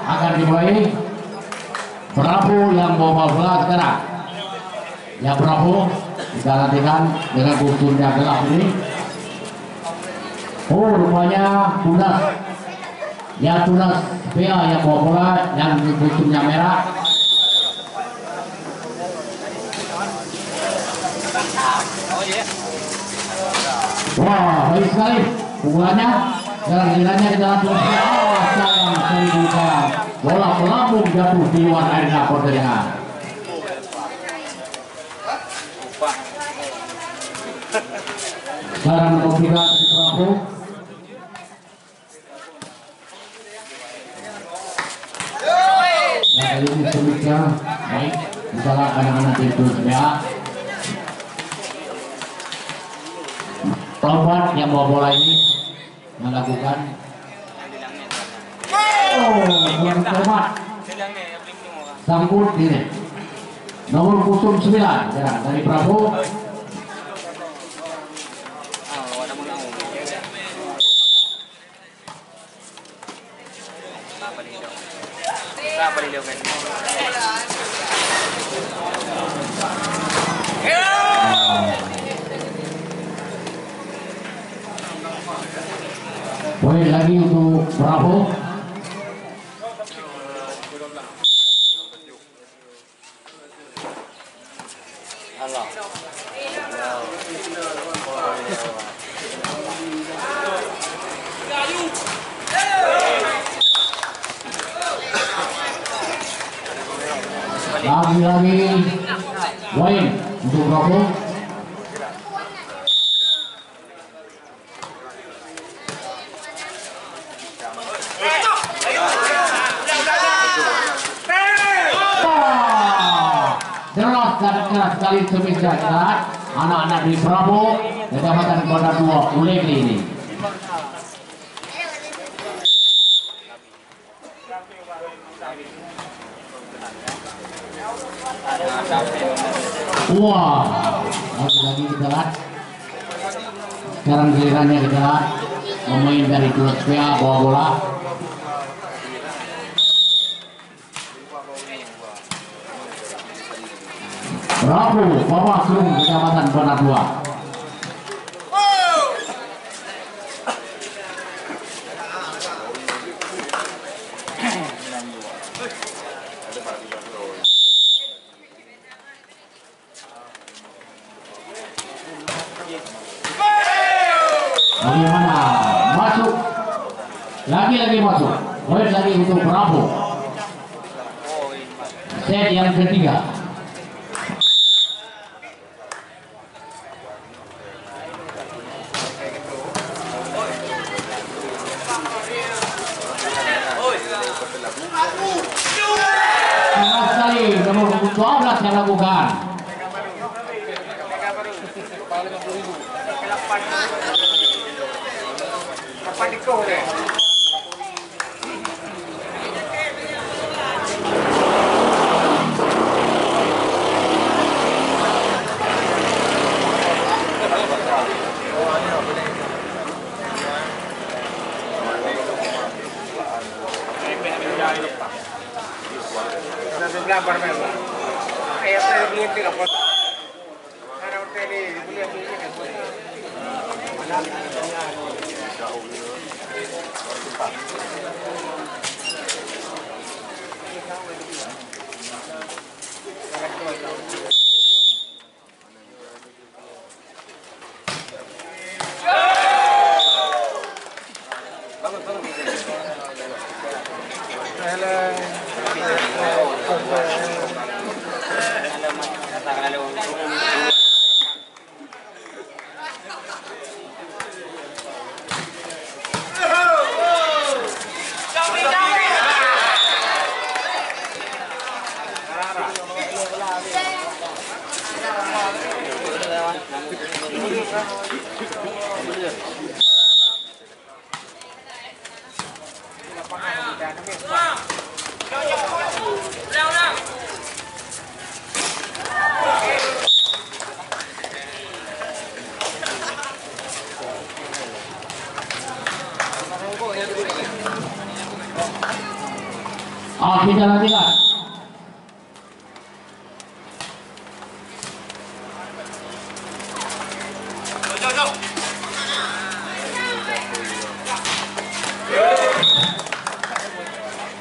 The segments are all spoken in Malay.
akan dimulai. Prabu yang bawa bola sekarang. Ya Prabu kita latihan dengan kusurnya gelap ini. Oh rupanya Tunas. Ya Tunas Pia yang bawa bola yang kusurnya merah. Wah baik sekali pukulannya. Jalan-jalannya ke dalam Tunas Pia. Sayang sekali sayang. Bola melambung jatuh di luar area pertandingan. Sekarang memberikan Prabu. Nah ini sulitnya baik misalnya anak-anak itu ya. Lompat yang bawa bola ini melakukan lompat sambut ini nomor 09 ya, dari Prabu. Poin lagi untuk Prabu. Lagi-lagi poin untuk Prabu. Keras sekali semisal anak-anak di Prabu mendapatkan kuota 2 Ulekli ini. Wah, lagi-lagi kita lihat. Sekarang gilirannya kita lihat pemain dari Tunas Pia bawa bola. Prabu bawa Serung Kecamatan Bandar 2. Bagaimana? Masuk. Lagi-lagi masuk. Poin lagi untuk Prabu. Set yang ketiga. Nomor 12 yang lakukan. Kita lanjutkan.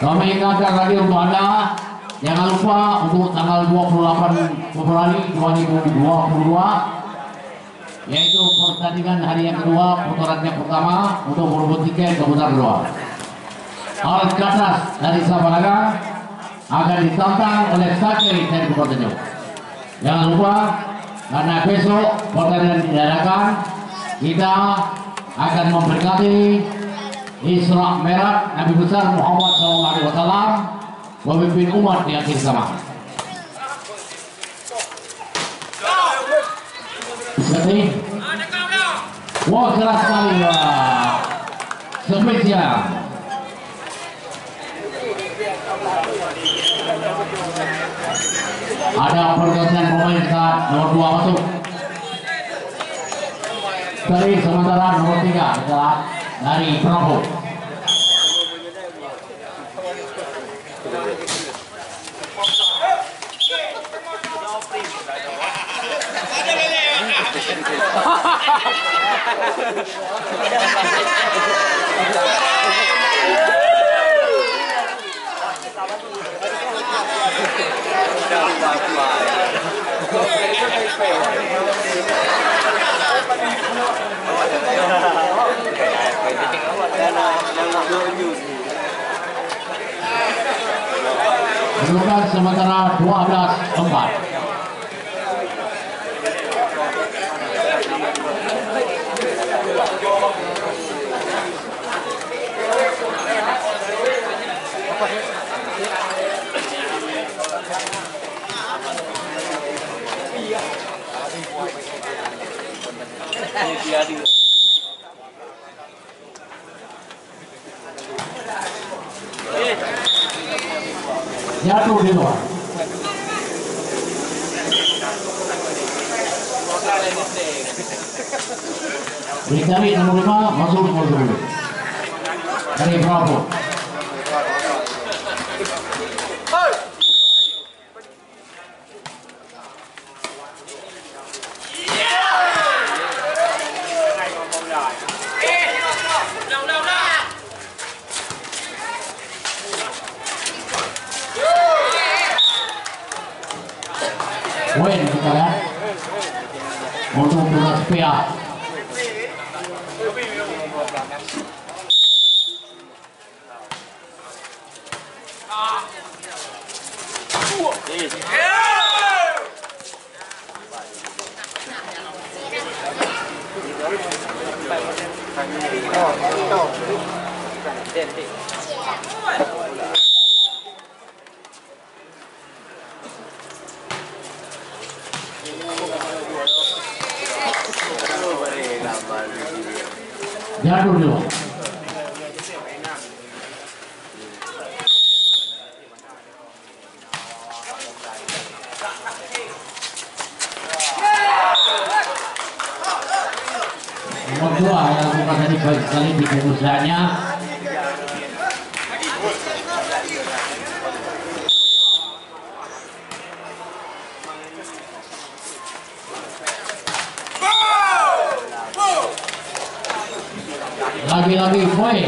Kami ingatkan lagi untuk Anda, jangan lupa untuk tanggal 28 Februari 2022, yaitu pertandingan hari yang kedua, putaran yang pertama untuk merebut tiket ke putaran kedua. Alat ke atas dari Sabaraga akan ditantang oleh Sakiri dari Kupatenjo. Jangan lupa, karena besok pertandingan diadakan, kita akan memperingati Isra Mi'raj Nabi besar Muhammad SAW, pemimpin umat di akhir zaman. Jadi, wah keras sekali ya, spesial. Ada pergantian pemain saat nomor 2 masuk. Dari sementara nomor 3 adalah dari Prabowo. Kedudukan sementara 12-4. Jatuh di luar. Dicari nomor 5 masuk nomor 10 dari Prabowo. Poin kita lihat untuk bola sepia. Jatuh dulu. Nomor 2 yang bukan tadi baik sekali di usahanya. Lagi-lagi poin.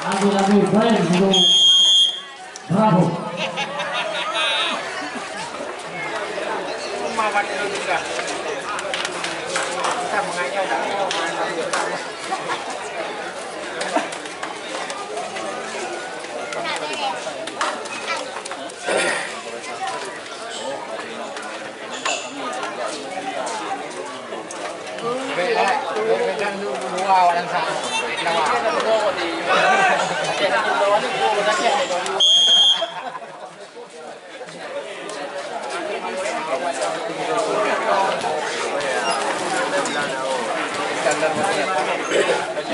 Lagi-lagi poin untuk Prabowo.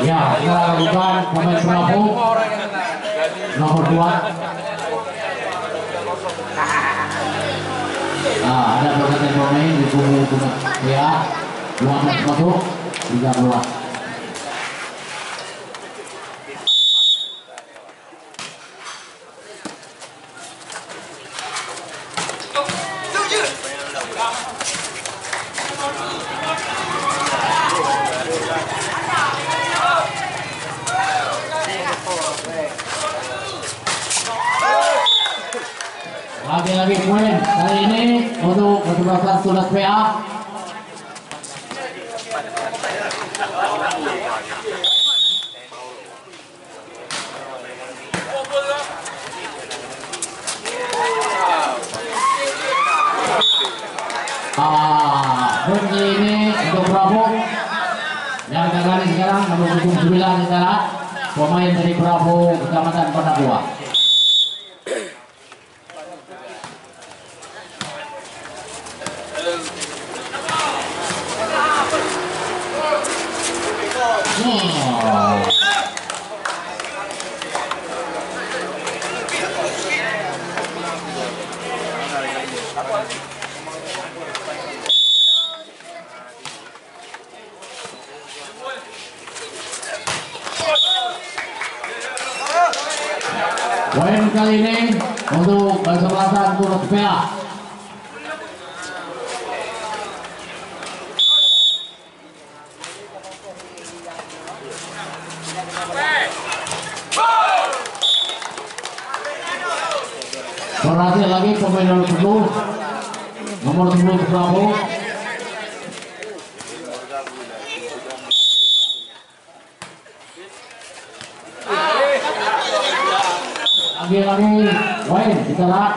Ya, kita lakukan pemain Prabowo nomor 2. Nah, ada pergantian pemain di kubu PA 12 3 keluar. Lagi-lagi poin kali ini untuk kesebelasan Tunas PA. Kunci ini untuk Bravo yang terkali sekarang nomor 9 sekarang pemain dari Bravo Kecamatan Pendakwa. Poin kali ini untuk kesebelasan Tunas PA. Berhasil lagi pemain nomor 10 Bravo. Lagi-lagi poin ditarik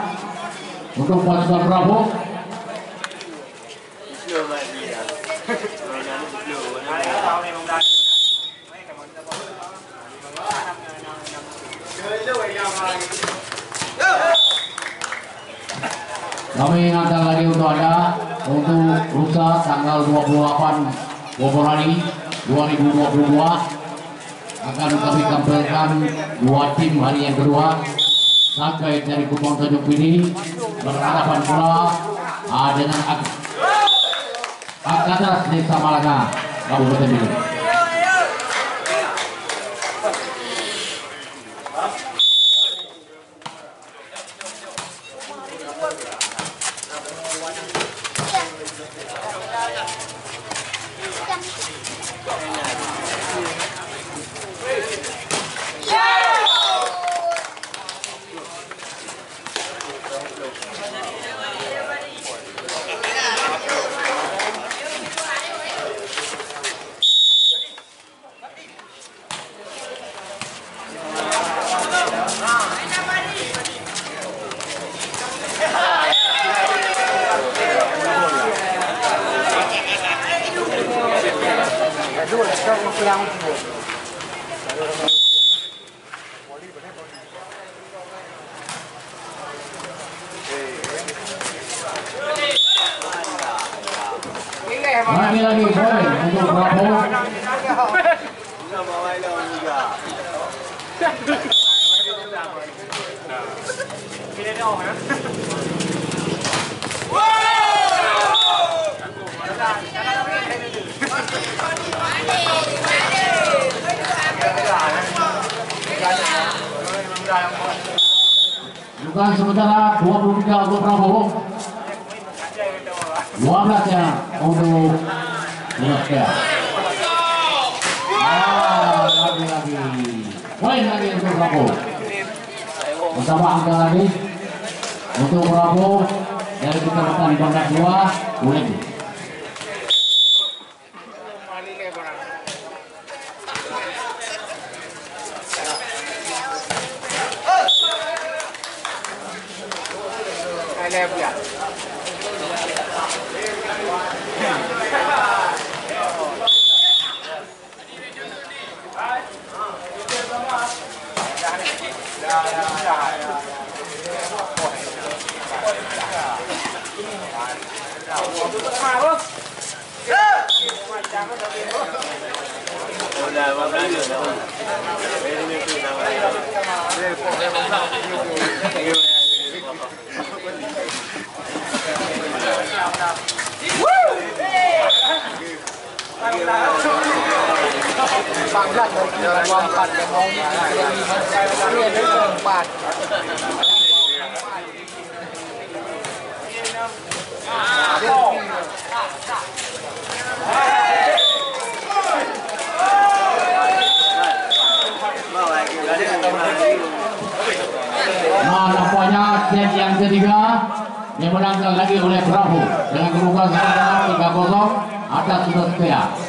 untuk pasukan Bravo. Kami ingatkan lagi untuk Anda untuk lusa tanggal 28 Februari 2022 akan kami tampilkan 2 tim hari yang kedua. Sakai dari Kupang Tanjung Pidi berhadapan pula dengan Akadas Desa Malaka Kabupaten Bitung. Lagi poin untuk Bravo. Bukan sementara 23 untuk Bravo. 12 ya untuk Tunas PA. Lagi-lagi poin lagi untuk Bravo. Bersama angka lagi untuk Bravo dari Kecamatan Pendakwa boleh. Nah, nampaknya set yang ketiga dimenangkan lagi oleh Bravo dengan kedudukan 3-0 atas Sudut Pea.